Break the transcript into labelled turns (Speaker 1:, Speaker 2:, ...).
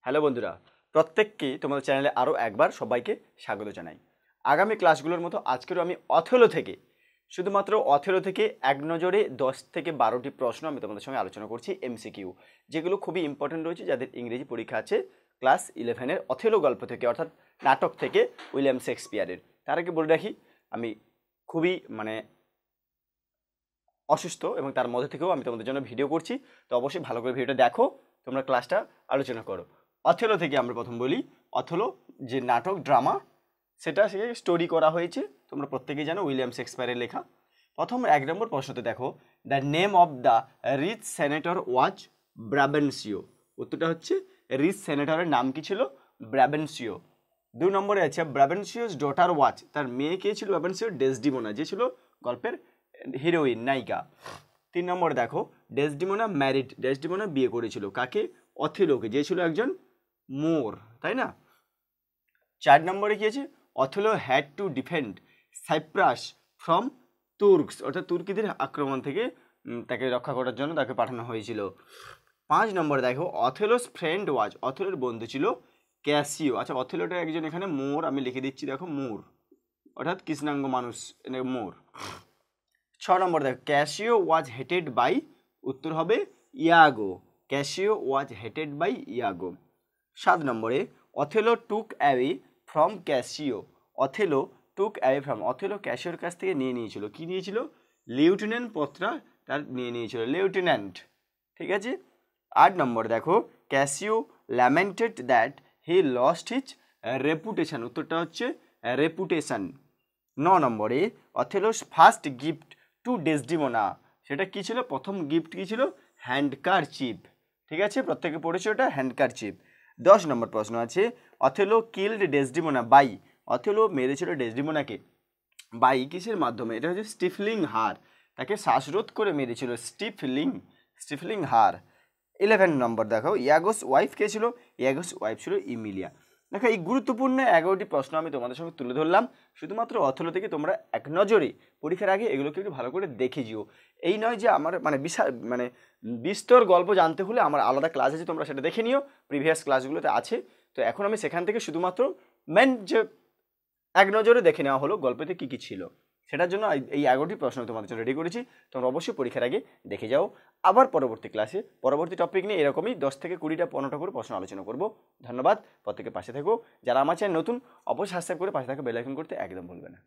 Speaker 1: Hello বন্ধুরা, প্রত্যেককেই তোমাদের চ্যানেলে আরও একবার সবাইকে স্বাগত জানাই। আগামী ক্লাসগুলোর মতো আজকেরও আমি অথেলো থেকে শুধুমাত্র অথেলো থেকে এক নজরে 10 থেকে 12টি প্রশ্ন আমি তোমাদের সঙ্গে আলোচনা করছি এমসিকিউ, যেগুলো খুবই ইম্পর্টেন্ট রয়েছে যাদের ইংরেজি পরীক্ষা আছে ক্লাস 11-এর অথেলো গল্প থেকে, অর্থাৎ নাটক থেকে উইলিয়াম শেক্সপিয়ারের। তার আগে বলে রাখি, আমি খুবই অসুস্থ এবং তার মধ্যে থেকেও আমি তোমাদের জন্য ভিডিও করছি, তো অবশ্যই ভালো করে ভিডিওটা দেখো, তোমরা ক্লাসটা আলোচনা করো। অথেলো থেকে আমরা প্রথম বলি। অথেলো যে নাটক ড্রামা, সেটা সে স্টোরি করা হয়েছে, তোমরা প্রত্যেকেই জানো উইলিয়াম শেক্সপিয়ারের লেখা। প্রথম 1 নম্বর প্রশ্নতে দেখো, the name of the rich senator was Brabantio. উত্তরটা হচ্ছে রিচ সেনেটরের নাম কি ছিল? ব্রাবেনসিও। 2 নম্বরে আছে ব্রাবেনসিওস ডটার ওয়াজ, তার মেয়ে কে ছিল? ব্রাবেনসিও ডেসডিমোনা, যে ছিল গল্পের হিরোইন, নায়িকা। 3 নম্বরে দেখো, ডেসডিমোনা ম্যারিড, ডেসডিমোনা বিয়ে করেছিল কাকে? অথেলোকে, যে ছিল একজন মোর, তাই না? 4 নম্বরে কি আছে? Othello had to defend Cyprus from Turks, অর্থাৎ তুর্কিদের আক্রমণ থেকে তাকে রক্ষা করার জন্য তাকে পাঠানো হয়েছিল। 5 নম্বরে দেখো, অথেলোস ফ্রেন্ড ওয়াজ, অথেলোর বন্ধু ছিল ক্যাসিও। আচ্ছা, অথেলোটা একজন এখানে মোর, আমি লিখে দিচ্ছি, দেখো মোর অর্থাৎ কৃষ্ণাঙ্গ মানুষ, মোর। 6 নম্বর দেখো, ক্যাসিও ওয়াজ হেটেড বাই, উত্তর হবে Iago, Cassio was hated by Iago. 7 নম্বরে, Othello took away from Cassio, Othello took away from, Othello ক্যাসিওর কাছ থেকে নিয়ে নিয়েছিল, কি নিয়েছিল? লিউটেন্যান্ট পদটা তার নিয়ে নিয়েছিল, লেফটেন্যান্ট, ঠিক আছে। 8 নম্বর দেখো, Cassio lamented that he lost his reputation, উত্তরটা হচ্ছে রেপুটেশন। 9 নম্বরে, Othello's first gift to Desdemona, সেটা কি ছিল? প্রথম গিফট কি ছিল? হ্যান্ডকারচিপ, ঠিক আছে, প্রত্যেকে পড়েছে ওটা, হ্যান্ডকারচিপ। 10 নম্বর প্রশ্ন আছে, Othello killed Desdemona by, Othello মেরেছিল ডেসডিমোনাকে বাই কিসের মাধ্যমে? এটা হচ্ছে স্টিফলিং হার, তাকে শ্বাসরোধ করে মেরেছিল, স্টিফলিং হার। 11 নম্বর দেখো, ইয়াগোস ওয়াইফ কে ছিল? ইয়াগোস ওয়াইফ ছিল ইমিলিয়া। দেখো, এই গুরুত্বপূর্ণ 11টি প্রশ্ন আমি তোমাদের সঙ্গে তুলে ধরলাম শুধুমাত্র অথেলো থেকে। তোমরা এক নজরে পরীক্ষার আগে এগুলোকে একটু ভালো করে দেখে যেও। এই নয় যে আমার বিশাল বিস্তর গল্প জানতে হলে আমার আলাদা ক্লাস আছে, তোমরা সেটা দেখে নিও, প্রিভিয়াস ক্লাসগুলোতে আছে। তো এখন আমি সেখান থেকে শুধুমাত্র মেন যে এক নজরে দেখে নেওয়া হলো গল্পতে কী কী ছিল, সেটার জন্য এই 11টি প্রশ্ন তোমাদের জন্য রেডি করেছি। তোমরা অবশ্যই পরীক্ষার আগে দেখে যাও। আবার পরবর্তী ক্লাসে পরবর্তী টপিক নিয়ে এরকমই 10 থেকে 20টা 15টা করে প্রশ্ন আলোচনা করব। ধন্যবাদ, প্রত্যেকে পাশে থেকো। যারা আমার চ্যানেল নতুন, অবশ্যই সাবস্ক্রাইব করে পাশে থাকা বেল আইকন করতে একদম ভুলবে না।